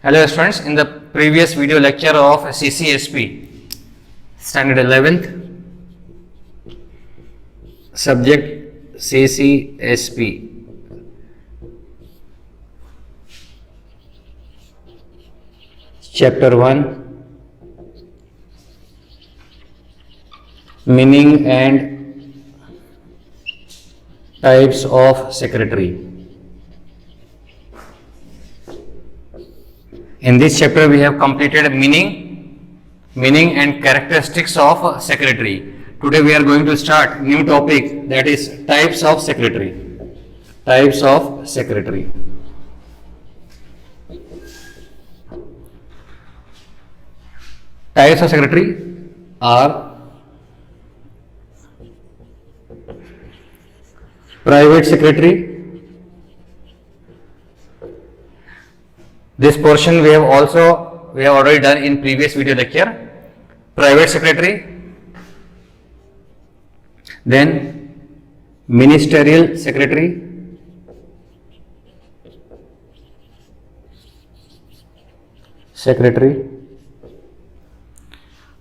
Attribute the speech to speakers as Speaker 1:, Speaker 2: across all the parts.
Speaker 1: Hello students, in the previous video lecture of CCSP, standard 11th, subject CCSP, chapter 1, meaning and types of secretary. In this chapter, we have completed meaning and characteristics of secretary. Today, we are going to start new topic, that is types of secretary. Types of secretary. Types of secretary are private secretary. This portion we have already done in previous video lecture. Private secretary, then ministerial secretary,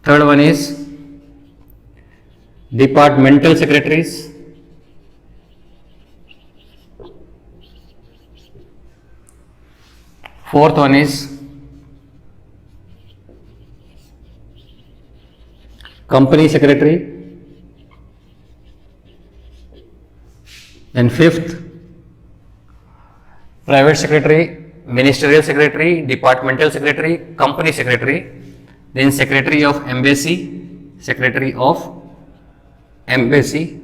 Speaker 1: third one is departmental secretaries, fourth one is company secretary, then fifth private secretary, ministerial secretary, departmental secretary, company secretary, then secretary of embassy, secretary of embassy,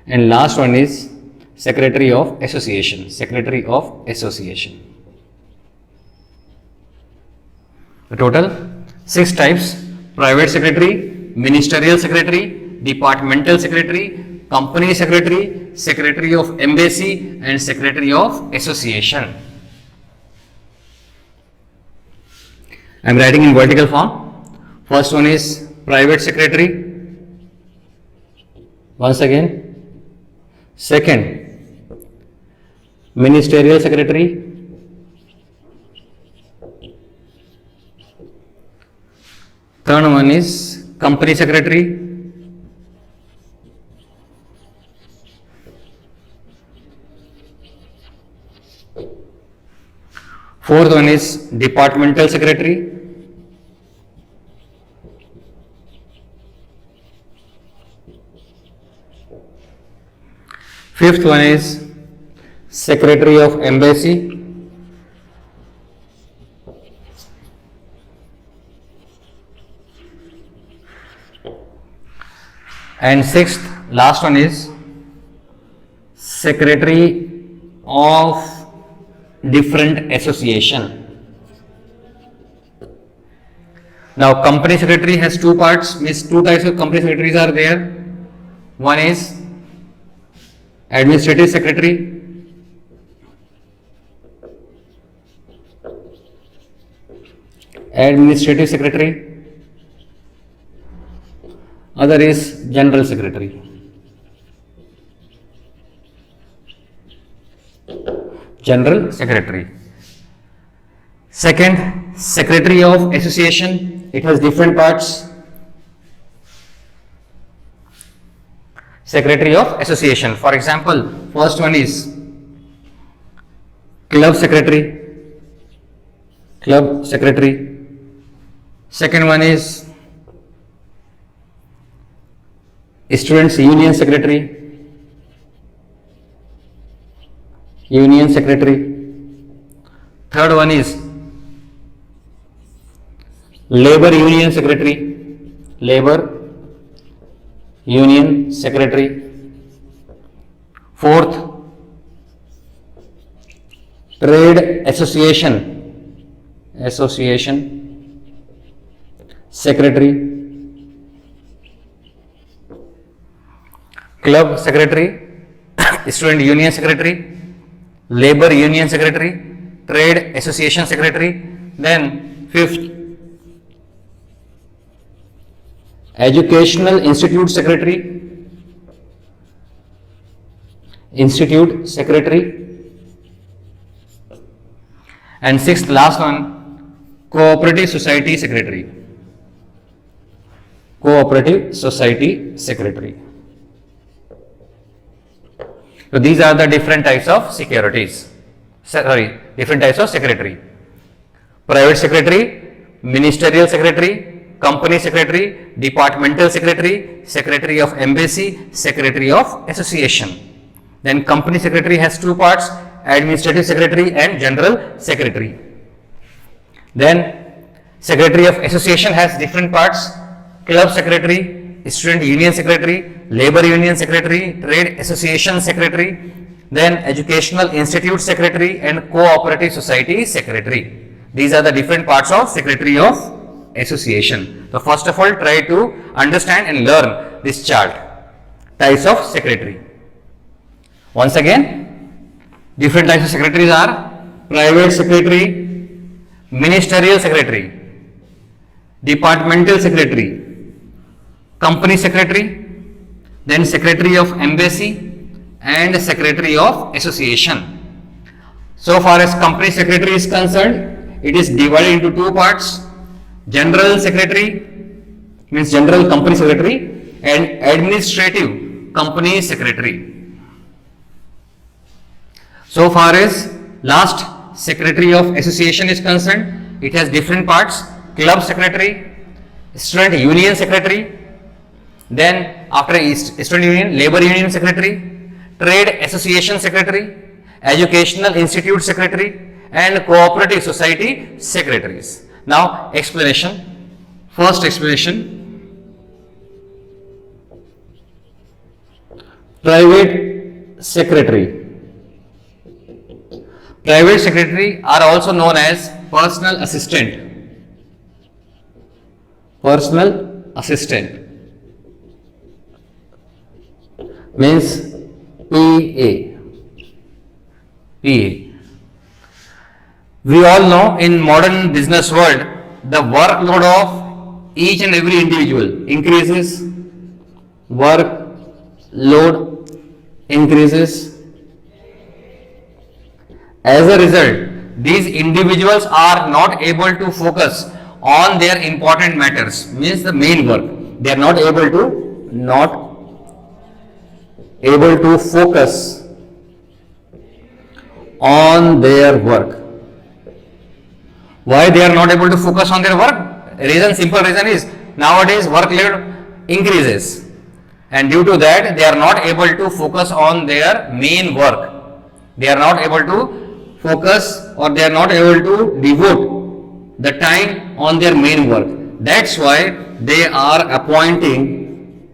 Speaker 1: and last one is secretary of association. The total 6 types: private secretary, ministerial secretary, departmental secretary, company secretary, secretary of embassy, and secretary of association. I am writing in vertical form. First one is private secretary. Once again. Second, ministerial secretary. Third one is company secretary. Fourth one is departmental secretary. Fifth one is secretary of embassy. And sixth, last one is secretary of different association. Now, company secretary has two parts, means two types of company secretaries are there. One is administrative secretary, other is general secretary. Second, secretary of association, it has different parts. Secretary of association, for example, first one is club secretary. Second one is students union secretary. Third one is labor union secretary. Fourth, trade association secretary. Club secretary, student union secretary, labor union secretary, trade association secretary. Then fifth, educational institute secretary, institute secretary, and sixth last one, cooperative society secretary. Cooperative society secretary. So these are the different types of securities. Different types of secretary. Private secretary, ministerial secretary, company secretary, departmental secretary, secretary of embassy, secretary of association. Then company secretary has two parts, administrative secretary and general secretary. Then secretary of association has different parts, club secretary, student union secretary, labor union secretary, trade association secretary, then educational institute secretary and cooperative society secretary. These are the different parts of secretary of association. So first of all, try to understand and learn this chart. Types of secretary. Once again, different types of secretaries are private secretary, ministerial secretary, departmental secretary, company secretary, then secretary of embassy and secretary of association. So far as company secretary is concerned, it is divided into two parts, general secretary means general company secretary and administrative company secretary. So far as last secretary of association is concerned, it has different parts, club secretary, student union secretary, then after student union, labor union secretary, trade association secretary, educational institute secretary and cooperative society secretaries. Now explanation. First explanation. Private secretary. Private secretary are also known as personal assistant. Personal assistant means PA. PA. We all know in modern business world, the workload of each and every individual increases. Workload increases. As a result, these individuals are not able to focus on their important matters, means the main work. They are not able to focus on their work. Why they are not able to focus on their work? Simple reason is nowadays workload increases, and due to that they are not able to focus on their main work. They are not able to focus or they are not able to devote the time on their main work. That's why they are appointing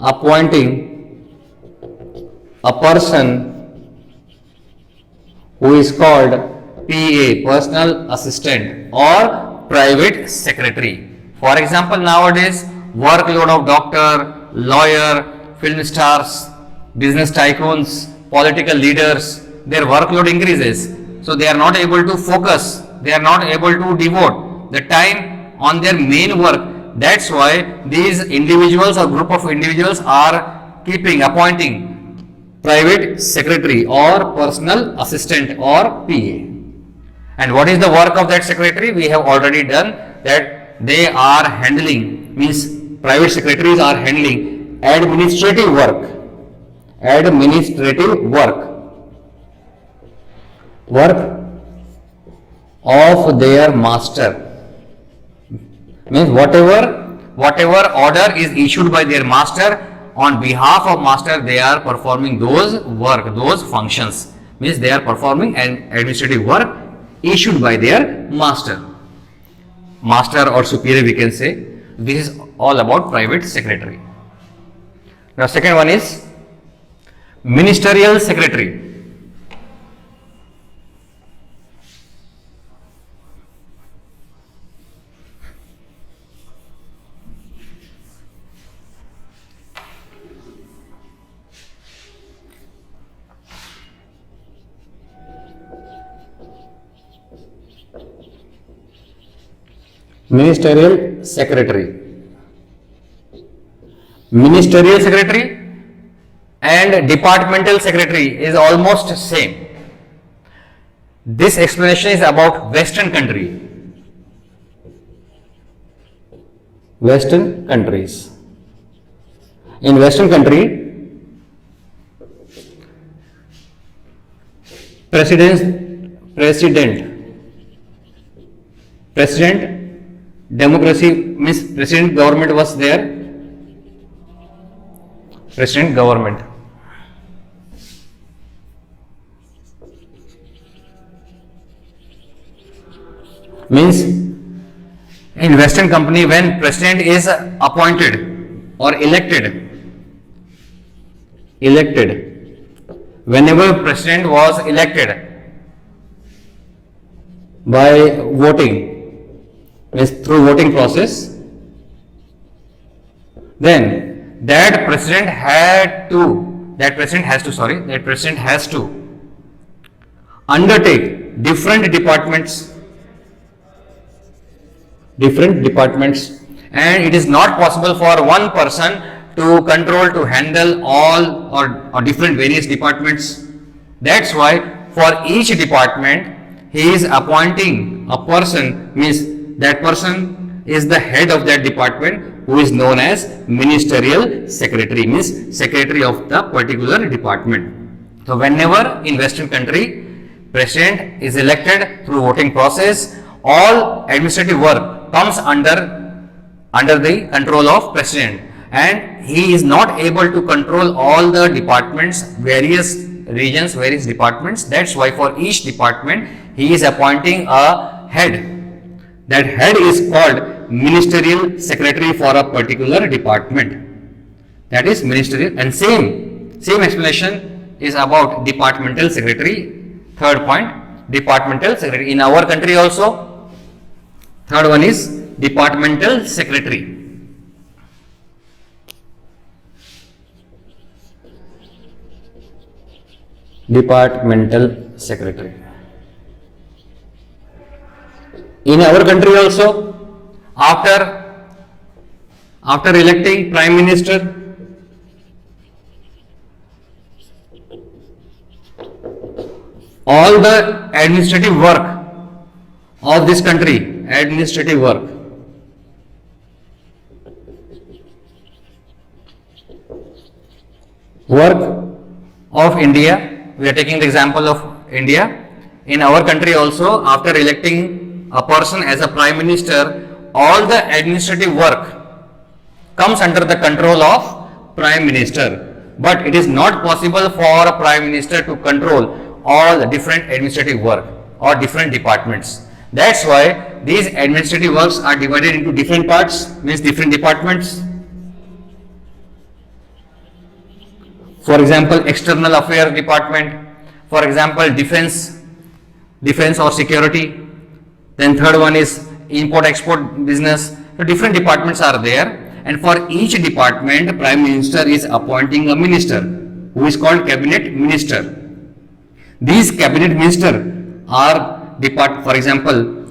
Speaker 1: a person who is called PA, personal assistant or private secretary. For example, nowadays workload of doctor, lawyer, film stars, business tycoons, political leaders, their workload increases. So they are not able to focus, they are not able to devote the time on their main work. That's why these individuals or group of individuals are appointing private secretary or personal assistant or PA. And what is the work of that secretary? We have already done that. They are handling, means private secretaries are handling administrative work of their master, means whatever order is issued by their master, on behalf of master they are performing those functions, means they are performing an administrative work issued by their master or superior, we can say. This is all about private secretary. Now second one is ministerial secretary. Ministerial secretary and departmental secretary is almost same. This explanation is about Western country. Western countries. In Western country, president democracy means president government was there. President government. Means in Western company, when president is appointed or elected, whenever president was elected by voting, means through voting process, then that president has to undertake different departments, and it is not possible for one person to handle all or different various departments. That's why for each department he is appointing a person, means that person is the head of that department, who is known as ministerial secretary, means secretary of the particular department. So whenever in Western country president is elected through voting process, all administrative work comes under the control of president, and he is not able to control all the departments, various regions, various departments. That's why for each department he is appointing a head. That head is called ministerial secretary for a particular department. That is ministerial. And same explanation is about departmental secretary. Third point, departmental secretary. In our country also, third one is departmental secretary. Departmental secretary. In our country also, after electing prime minister, all the administrative work of this country, work of India, we are taking the example of India. In our country also, after electing a person as a prime minister, all the administrative work comes under the control of prime minister. But it is not possible for a prime minister to control all the different administrative work or different departments. That's why these administrative works are divided into different parts, means different departments. For example, external affairs department, for example, defense or security. Then third one is import-export business. So different departments are there, and for each department, prime minister is appointing a minister who is called cabinet minister. These cabinet minister are for example,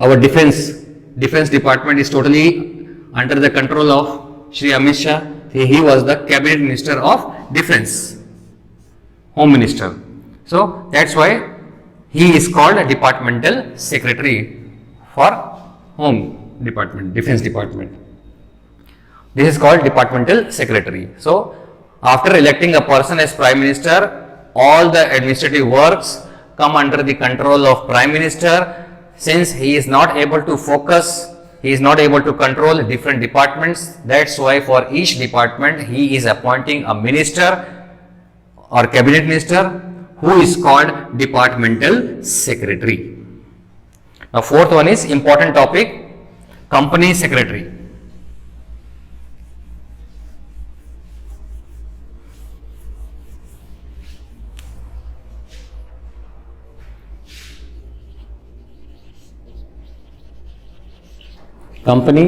Speaker 1: our defense department is totally under the control of Shri Amit Shah. He was the cabinet minister of defense, home minister. So that's why he is called a departmental secretary for home department, defense department. This is called departmental secretary. So after electing a person as prime minister, all the administrative works come under the control of prime minister. Since he is not able to focus, he is not able to control different departments, that's why for each department he is appointing a minister or cabinet minister who is called departmental secretary. Now fourth one is important topic, company secretary. Company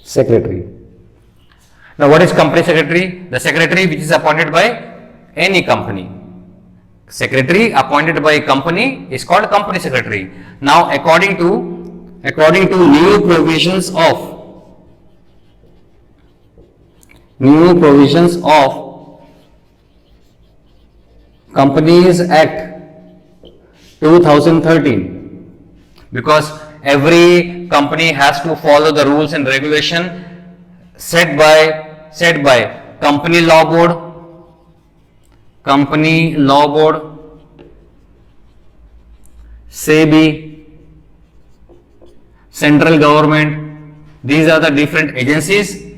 Speaker 1: secretary. Now what is company secretary? The secretary which is appointed by any company. Secretary appointed by a company is called company secretary. Now according to new provisions of New provisions of Companies Act 2013, because every company has to follow the rules and regulation set by company law board, SEBI, central government. These are the different agencies.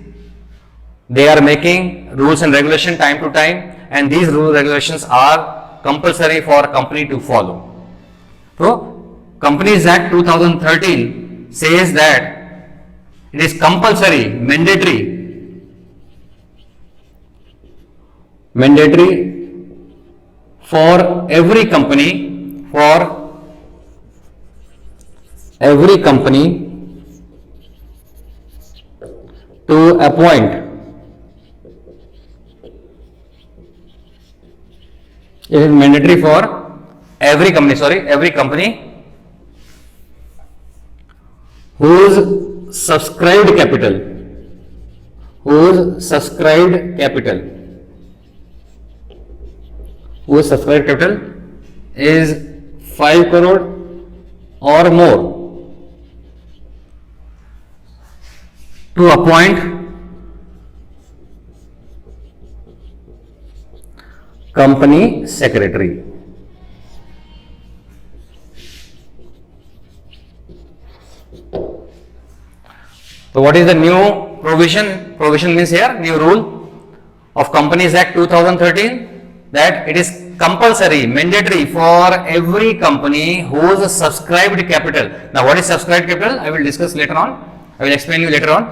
Speaker 1: They are making rules and regulation time to time, and these rules and regulations are compulsory for a company to follow. So Companies Act 2013 says that it is compulsory, mandatory for every company to appoint, it is mandatory for every company whose subscribed capital is 5 crore or more to appoint company secretary. So what is the new provision? Provision means here new rule of Companies Act 2013, that it is compulsory, mandatory for every company whose subscribed capital. Now what is subscribed capital? I will discuss later on. I will explain you later on.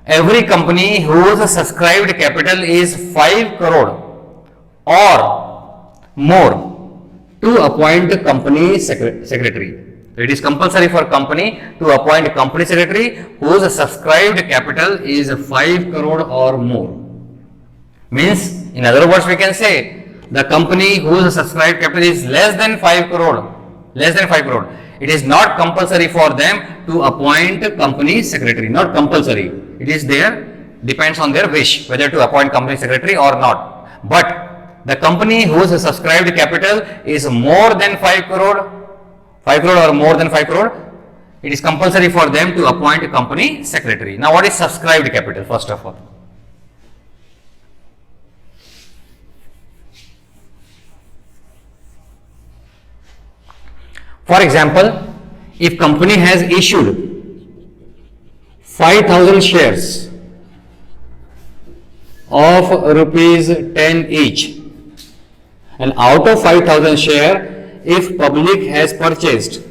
Speaker 1: Every company whose subscribed capital is 5 crore or more to appoint company secretary. So it is compulsory for company to appoint company secretary whose subscribed capital is 5 crore or more. Means, in other words, we can say the company whose subscribed capital is less than 5 crore, it is not compulsory for them to appoint company secretary. Not compulsory. It is there, depends on their wish whether to appoint company secretary or not. But the company whose subscribed capital is more than 5 crore or more than 5 crore, it is compulsory for them to appoint a company secretary. Now what is subscribed capital first of all? For example, if company has issued 5,000 shares of rupees 10 each, and out of 5,000 share, if public has purchased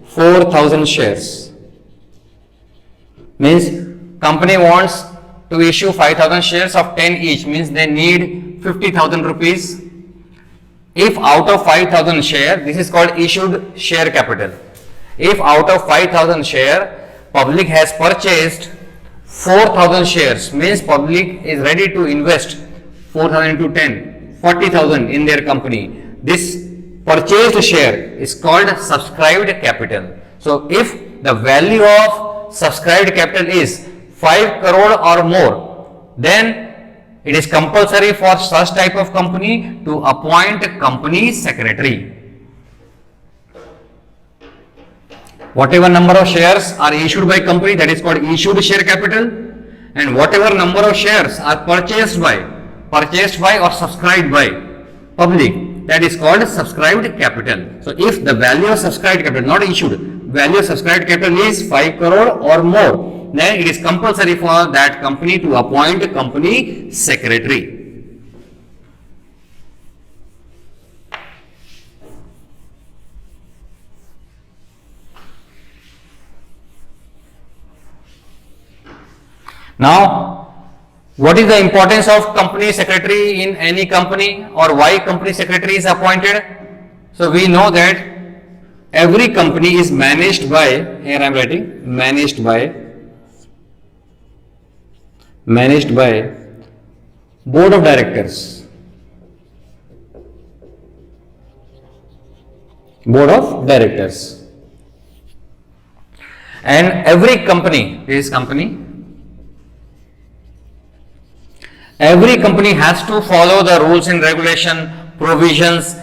Speaker 1: 4,000 shares, means company wants to issue 5,000 shares of 10 each, means they need 50,000 rupees. If out of 5,000 share, this is called issued share capital. If out of 5,000 share, public has purchased 4,000 shares, means public is ready to invest 4,000 into 10, 40,000 in their company. This purchased share is called subscribed capital. So if the value of subscribed capital is 5 crore or more, then it is compulsory for such type of company to appoint company secretary. Whatever number of shares are issued by company, that is called issued share capital, and whatever number of shares are purchased by or subscribed by public, that is called subscribed capital. So if the value of subscribed capital, not issued, value of subscribed capital is 5 crore or more, then it is compulsory for that company to appoint a company secretary. Now, what is the importance of company secretary in any company, or why company secretary is appointed? So we know that every company is managed by, here I am writing, managed by board of directors. Board of directors. And every company, this company, Every company has to follow the rules and regulation provisions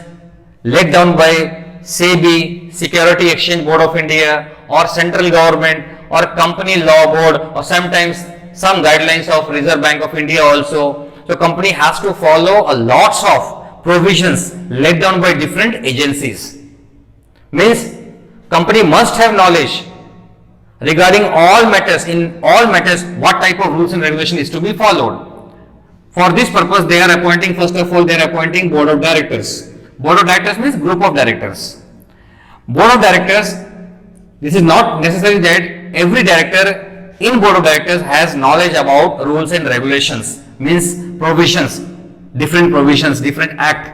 Speaker 1: laid down by SEBI, Security Exchange Board of India, or central government, or company law board, or sometimes some guidelines of Reserve Bank of India also. So company has to follow a lots of provisions laid down by different agencies. Means company must have knowledge regarding all matters, in all matters what type of rules and regulation is to be followed. For this purpose they are appointing, first of all they are appointing board of directors. Board of directors means group of directors. Board of directors, this is not necessary that every director in board of directors has knowledge about rules and regulations, means provisions, different act.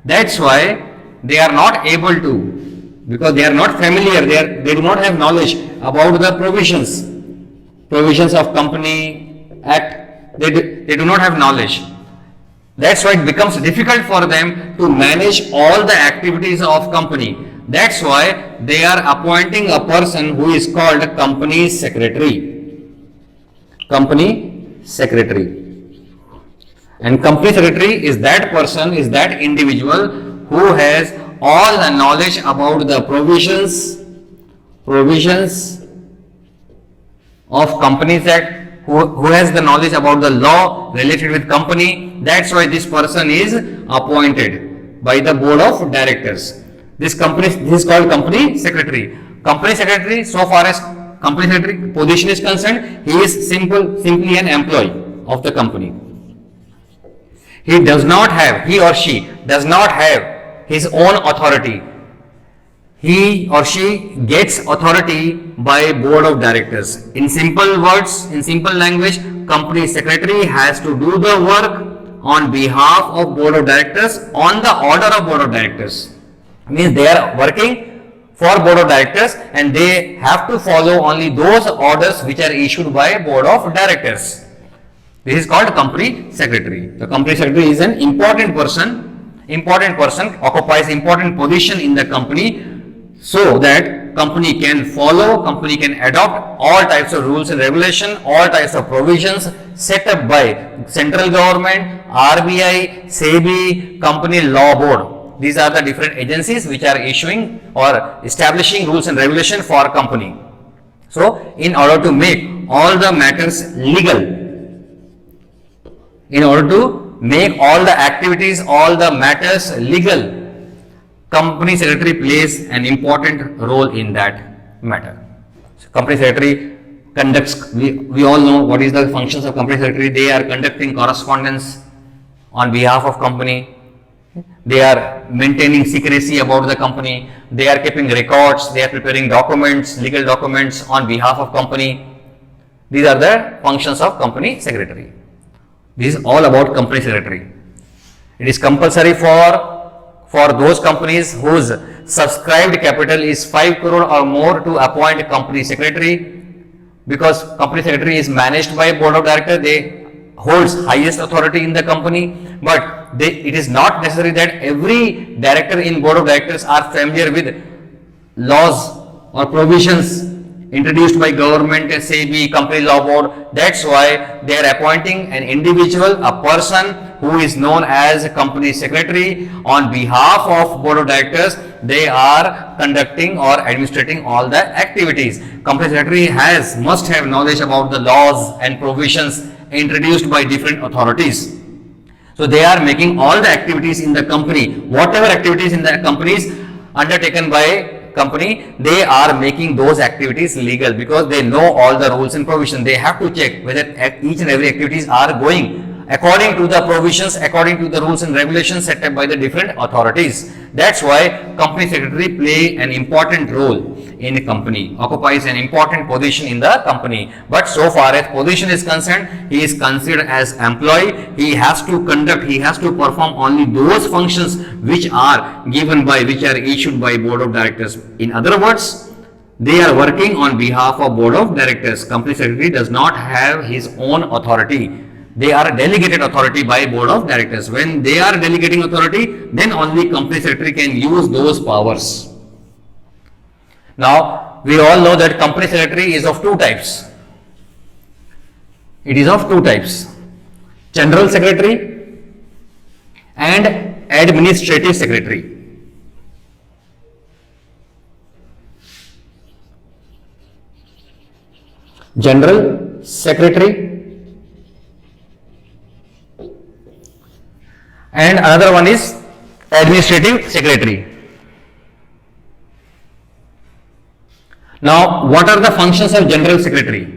Speaker 1: That's why they are not able to, because they are not familiar, they do not have knowledge about the provisions of company act. They do not have knowledge. That's why it becomes difficult for them to manage all the activities of company. That's why they are appointing a person who is called company secretary. Company secretary. And company secretary is that person, is that individual who has all the knowledge about the provisions of Companies Act, who has the knowledge about the law related with company. That's why this person is appointed by the board of directors. This is called company secretary. Company secretary, so far as company secretary position is concerned, he is simply an employee of the company. He or she does not have his own authority. He or she gets authority by board of directors. In simple words, in simple language, company secretary has to do the work on behalf of board of directors on the order of board of directors. Means they are working for board of directors and they have to follow only those orders which are issued by board of directors. This is called company secretary. The company secretary is an important person, occupies important position in the company, so that company can follow, company can adopt all types of rules and regulation, all types of provisions set up by central government, RBI, SEBI, company law board. These are the different agencies which are issuing or establishing rules and regulation for company. So in order to make all the matters legal, in order to make all the activities, all the matters legal, company secretary plays an important role in that matter. So company secretary conducts, we all know what is the functions of company secretary. They are conducting correspondence on behalf of company. They are maintaining secrecy about the company. They are keeping records. They are preparing documents, legal documents on behalf of company. These are the functions of company secretary. This is all about company secretary. It is compulsory for those companies whose subscribed capital is 5 crore or more to appoint a company secretary, because company secretary is managed by board of directors. They holds highest authority in the company, but it is not necessary that every director in board of directors are familiar with laws or provisions introduced by government, SEBI, company law board. That's why they are appointing an individual, a person who is known as company secretary. On behalf of board of directors, they are conducting or administrating all the activities. Company secretary must have knowledge about the laws and provisions introduced by different authorities. So they are making all the activities in the company, whatever activities in the companies undertaken by company, they are making those activities legal, because they know all the rules and provisions. They have to check whether each and every activities are going according to the provisions, according to the rules and regulations set up by the different authorities. That's why company secretary play an important role in a company, occupies an important position in the company. But so far as position is concerned, he is considered as employee. He has to perform only those functions which are issued by board of directors. In other words, they are working on behalf of board of directors. Company secretary does not have his own authority. They are delegated authority by board of directors. When they are delegating authority, then only company secretary can use those powers. Now, we all know that company secretary is of two types. It is of two types. General Secretary and Administrative Secretary. General Secretary and another one is Administrative Secretary. Now, what are the functions of General Secretary?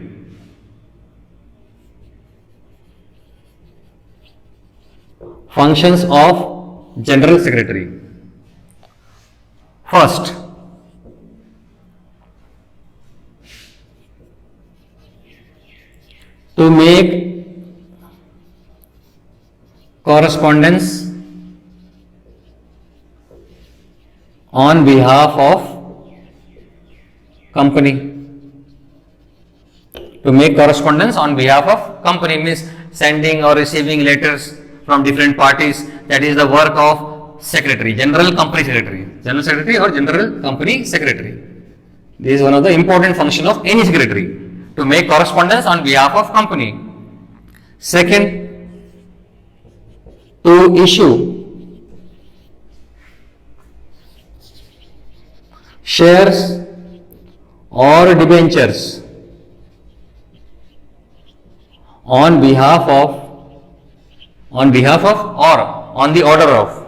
Speaker 1: Functions of General Secretary. First, to make correspondence on behalf of company. To make correspondence on behalf of company means sending or receiving letters from different parties. That is the work of secretary, general company secretary, general secretary or general company secretary. This is one of the important function of any secretary, to make correspondence on behalf of company. Second, to issue shares or debentures on behalf of or on the order of.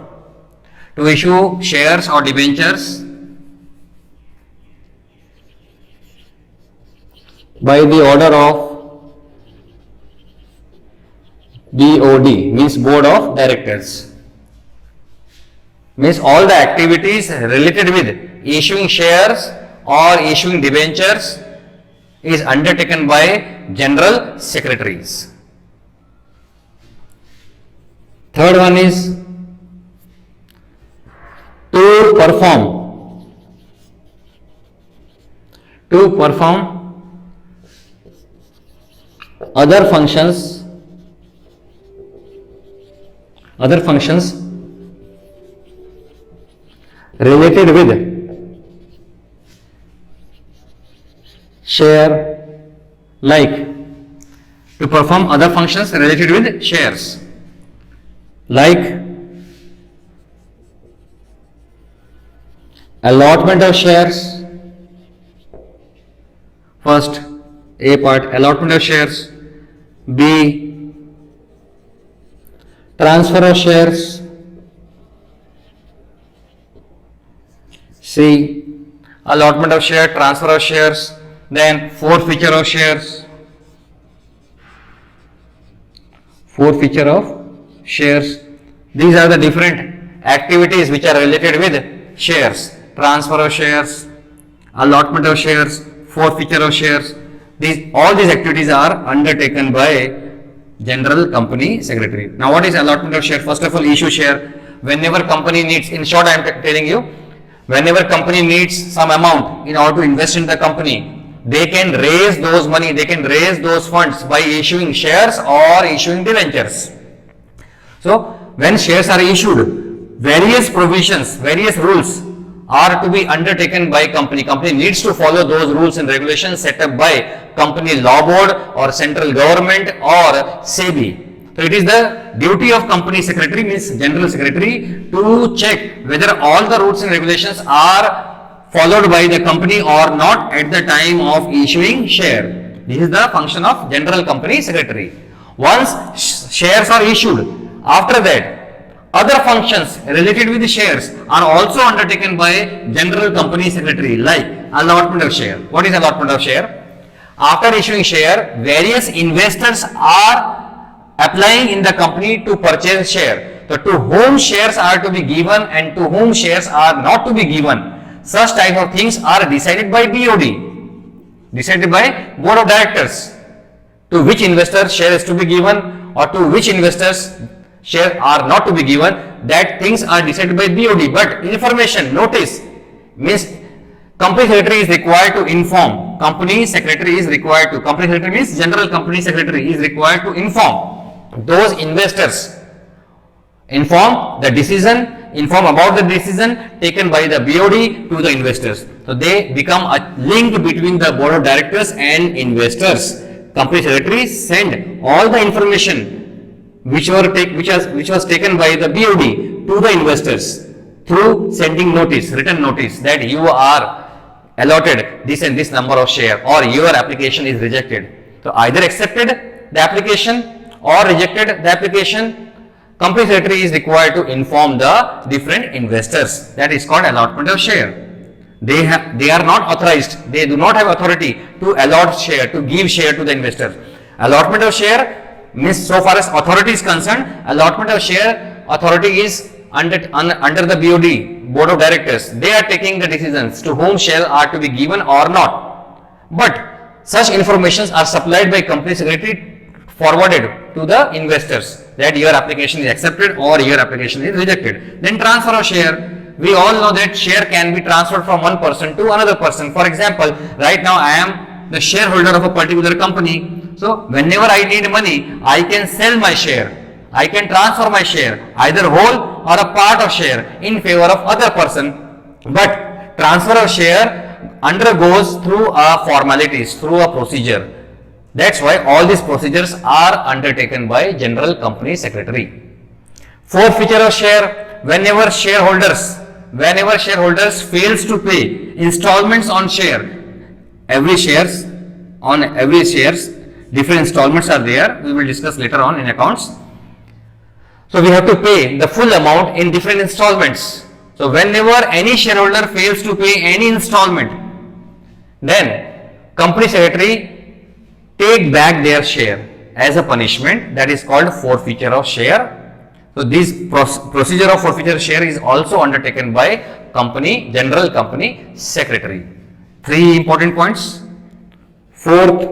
Speaker 1: To issue shares or debentures by the order of BOD means Board of Directors. Means all the activities related with issuing shares or issuing debentures is undertaken by General Secretaries. Third one is to perform other functions related with share, like to perform other functions related with shares, like allotment of shares. First, A part, allotment of shares. B, transfer of shares. C, allotment of share, transfer of shares. Then forfeiture of shares. Forfeiture of shares. These are the different activities which are related with shares. Transfer of shares, allotment of shares, forfeiture of shares. All these activities are undertaken by General Company Secretary. Now, what is allotment of share? First of all, issue share. Whenever company needs, in short, I am telling you, whenever company needs some amount in order to invest in the company, they can raise those money, they can raise those funds by issuing shares or issuing debentures. So, when shares are issued, various provisions, various rules are to be undertaken by company. Company needs to follow those rules and regulations set up by company law board or central government or SEBI. So, it is the duty of company secretary, means general secretary, to check whether all the rules and regulations are followed by the company or not at the time of issuing share. This is the function of general company secretary. Once shares are issued, after that other functions related with the shares are also undertaken by general company secretary, like allotment of share. What is allotment of share? After issuing share, various investors are applying in the company to purchase share. So, to whom shares are to be given and to whom shares are not to be given, such type of things are decided by BOD, decided by Board of Directors. To which investors share is to be given or to which investors share are not to be given, that things are decided by BOD. But information, notice, means company secretary is required to inform. Company secretary is required to, company secretary means general company secretary is required to inform those investors, inform the decision, inform about the decision taken by the BOD to the investors. So, they become a link between the Board of Directors and investors. Company secretary send all the information which was taken by the BOD to the investors through sending notice, written notice, that you are allotted this and this number of share, or your application is rejected. So either accepted the application or rejected the application, company secretary is required to inform the different investors. That is called allotment of share. They are not authorized, they do not have authority to allot share, to give share to the investors. Allotment of share means, so far as authority is concerned, allotment of share authority is under the BOD, board of directors. They are taking the decisions to whom shares are to be given or not. But such informations are supplied by company secretary, forwarded to the investors, that your application is accepted or your application is rejected. Then transfer of share. We all know that share can be transferred from one person to another person. For example, right now I am the shareholder of a particular company. So whenever I need money, I can sell my share. I can transfer my share, either whole or a part of share, in favor of other person. But transfer of share undergoes through a formalities, through a procedure. That's why all these procedures are undertaken by General Company Secretary. Forfeiture of share. Whenever shareholders fails to pay installments on share, every shares, different installments are there. We will discuss later on in accounts. So we have to pay the full amount in different installments. So whenever any shareholder fails to pay any installment, then company secretary take back their share as a punishment. That is called forfeiture of share. So this procedure of forfeiture of share is also undertaken by General Company Secretary. 3 important points. Fourth,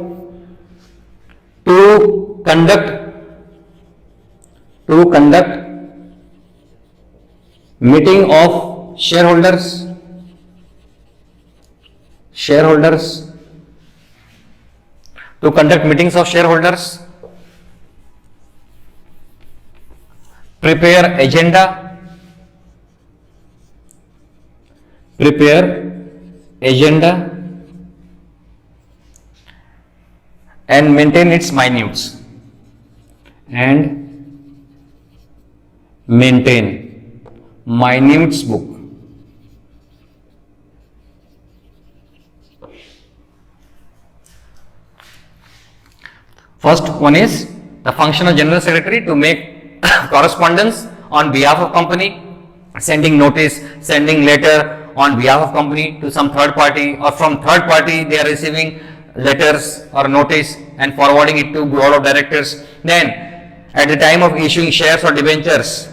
Speaker 1: to conduct meeting of shareholders, to conduct meetings of shareholders, prepare agenda and maintain its minutes, book. First one is the function of General Secretary to make correspondence on behalf of company, sending notice, sending letter on behalf of company to some third party, or from third party they are receiving letters or notice and forwarding it to board of directors. Then at the time of issuing shares or debentures,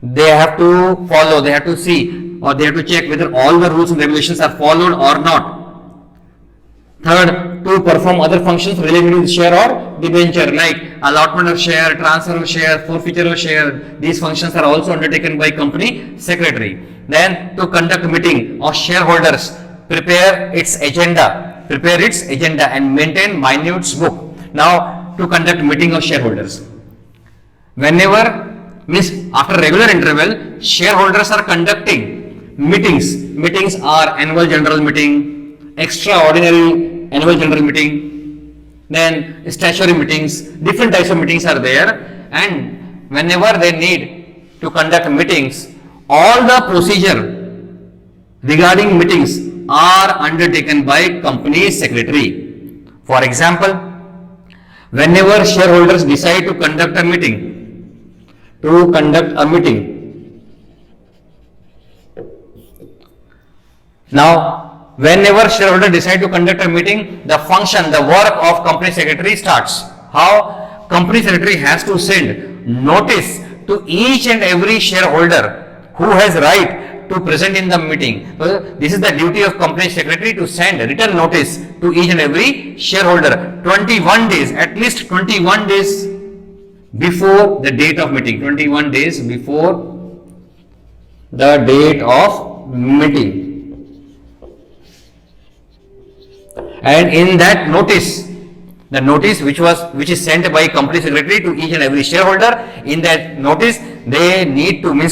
Speaker 1: they have to see, or they have to check whether all the rules and regulations are followed or not. Third, to perform other functions related to share or debenture, like allotment of share, transfer of share, forfeiture of share. These functions are also undertaken by company secretary. Then to conduct meeting of shareholders, prepare its agenda and maintain minutes book. Now to conduct meeting of shareholders, whenever, means after regular interval, shareholders are conducting meetings. Meetings are annual general meeting, extraordinary annual general meeting, then statutory meetings. Different types of meetings are there, and whenever they need to conduct meetings, all the procedure regarding meetings are undertaken by company secretary. For example, whenever shareholders decide to conduct a meeting, now whenever shareholder decide to conduct a meeting, the work of company secretary starts. How? Company secretary has to send notice to each and every shareholder who has right to present in the meeting. So this is the duty of company secretary, to send written notice to each and every shareholder 21 days, at least 21 days before the date of meeting, 21 days before the date of meeting. And in that notice, the notice which is sent by company secretary to each and every shareholder, in that notice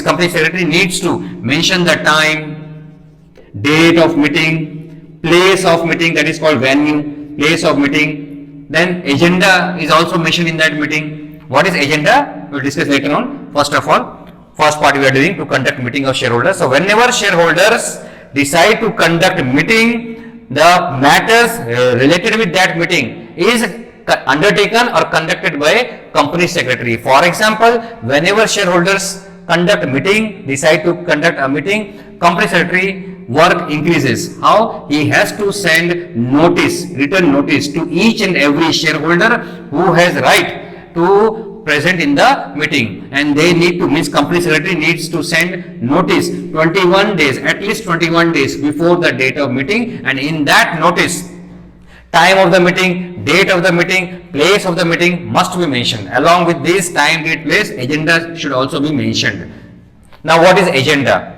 Speaker 1: company secretary needs to mention the time, date of meeting, place of meeting, that is called venue, place of meeting. Then agenda is also mentioned in that meeting. What is agenda? We will discuss later on. First of all, first part we are doing to conduct meeting of shareholders. So whenever shareholders decide to conduct meeting, the matters related with that meeting is undertaken or conducted by company secretary. For example, whenever shareholders conduct meeting, decide to conduct a meeting, company secretary work increases. How? He has to send notice, written notice to each and every shareholder who has right to present in the meeting, and they need to, means company secretary needs to send notice 21 days, at least 21 days before the date of meeting, and in that notice, time of the meeting, date of the meeting, place of the meeting must be mentioned. Along with this time, date, place, agenda should also be mentioned. Now what is agenda?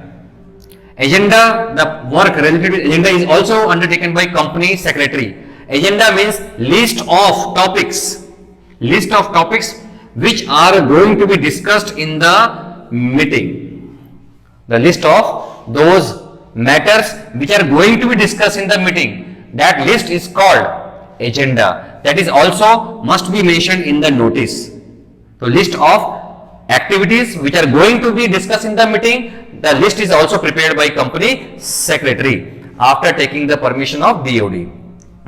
Speaker 1: Agenda, the work related to agenda is also undertaken by company secretary. Agenda means list of topics which are going to be discussed in the meeting. The list of those matters which are going to be discussed in the meeting, that list is called agenda. That is also must be mentioned in the notice. So list of activities which are going to be discussed in the meeting, the list is also prepared by company secretary after taking the permission of DOD.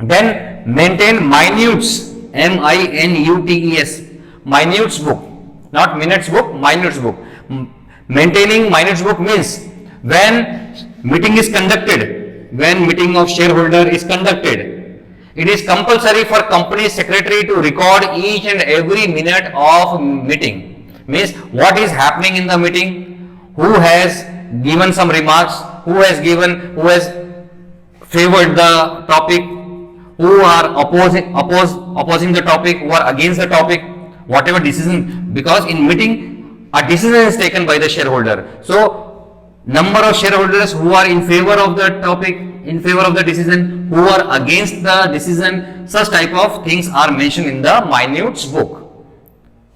Speaker 1: Then maintain minutes, MINUTES, minutes book, not minutes book, minutes book. Maintaining minutes book means when meeting is conducted, when meeting of shareholder is conducted, it is compulsory for company secretary to record each and every minute of meeting. Means what is happening in the meeting, who has given some remarks, who has favored the topic, who are opposing the topic, who are against the topic, whatever decision, because in meeting a decision is taken by the shareholder. So number of shareholders who are in favor of the topic, in favor of the decision, who are against the decision, such type of things are mentioned in the minutes book.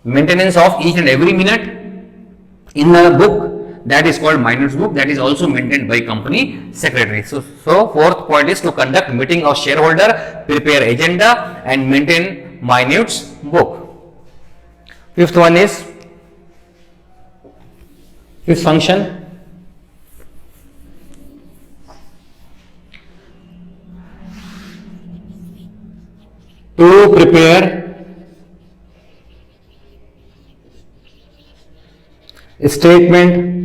Speaker 1: Maintenance of each and every minute in the book, that is called minutes book, that is also maintained by company secretary. So fourth point is to conduct meeting of shareholder, prepare agenda and maintain minutes book. Fifth one is, fifth function, to prepare statement,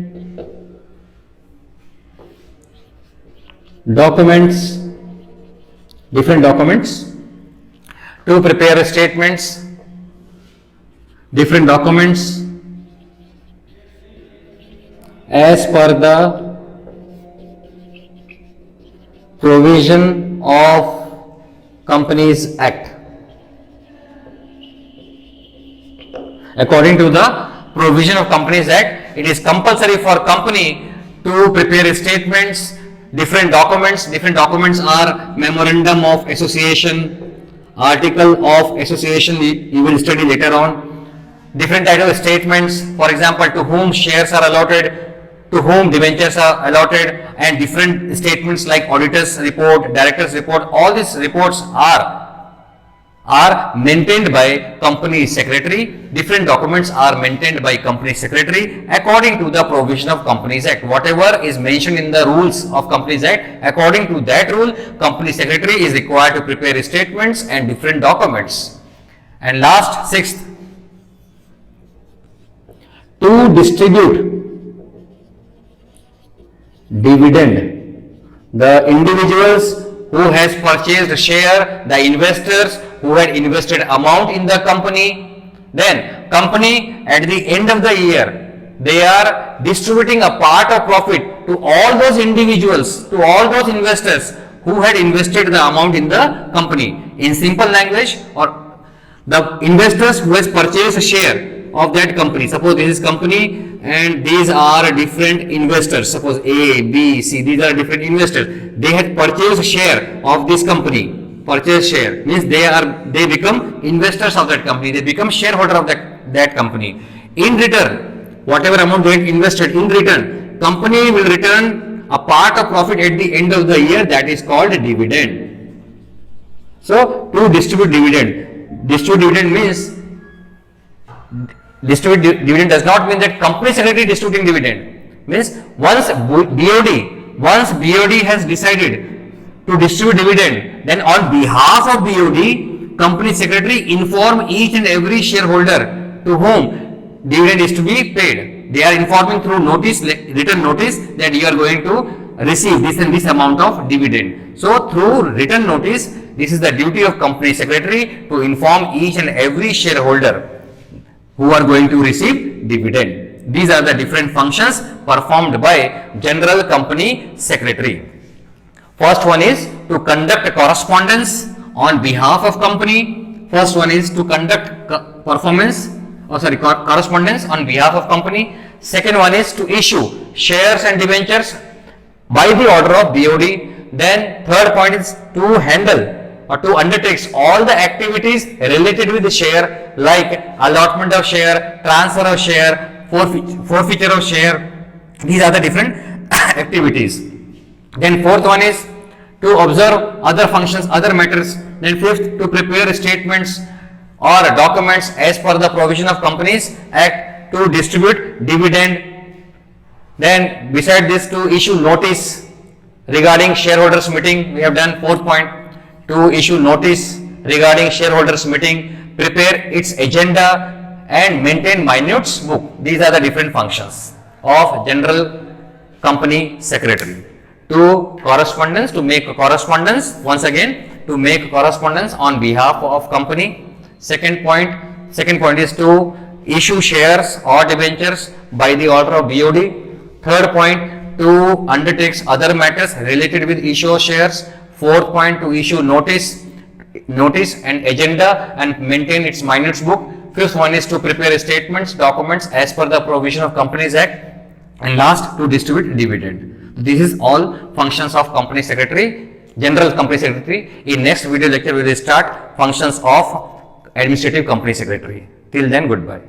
Speaker 1: documents, different documents, to prepare statements, different documents as per the provision of Companies Act. According to the provision of Companies Act, it is compulsory for company to prepare statements, different documents. Different documents are memorandum of association, article of association, you will study later on. Different type of statements, for example, to whom shares are allotted, to whom debentures are allotted, and different statements like auditor's report, director's report. All these reports are maintained by company secretary. Different documents are maintained by company secretary according to the provision of Companies Act. Whatever is mentioned in the rules of Companies Act, according to that rule, company secretary is required to prepare statements and different documents. And last, sixth, to distribute dividend. The individuals who has purchased share, the investors who had invested amount in the company, then company at the end of the year, they are distributing a part of profit to all those individuals, to all those investors who had invested the amount in the company. In simple language, or the investors who has purchased a share of that company. Suppose this is company and these are different investors. Suppose A, B, C, these are different investors. They had purchased share of this company. Purchase share means they become investors of that company. They become shareholder of that company. In return, whatever amount they had invested, in return, company will return a part of profit at the end of the year, that is called a dividend. So to distribute dividend means Distribute dividend does not mean that company secretary distributing dividend. Means once BOD has decided to distribute dividend, then on behalf of BOD, company secretary inform each and every shareholder to whom dividend is to be paid. They are informing through notice, written notice, that you are going to receive this and this amount of dividend. So through written notice, this is the duty of company secretary to inform each and every shareholder who are going to receive dividend. These are the different functions performed by general company secretary. First one is to conduct correspondence on behalf of company. First one is to conduct correspondence on behalf of company. Second one is to issue shares and debentures by the order of BOD. Then third point is to handle or to undertake all the activities related with the share, like allotment of share, transfer of share, forfeiture of share. These are the different activities. Then fourth one is to observe other functions, other matters. Then fifth, to prepare statements or documents as per the provision of Companies Act to distribute dividend. Then beside this, to issue notice regarding shareholders meeting. We have done fourth point, to issue notice regarding shareholders meeting, prepare its agenda and maintain minutes book. These are the different functions of general company secretary. To correspondence, to make correspondence, once again, to make correspondence on behalf of company. Second point is to issue shares or debentures by the order of BOD. Third point, to undertake other matters related with issue of shares. Fourth point, to issue notice and agenda and maintain its minutes book. Fifth one is to prepare statements, documents as per the provision of Companies Act. And last, to distribute dividend. This is all functions of company secretary, general company secretary. In next video lecture, we will start functions of administrative company secretary. Till then, goodbye.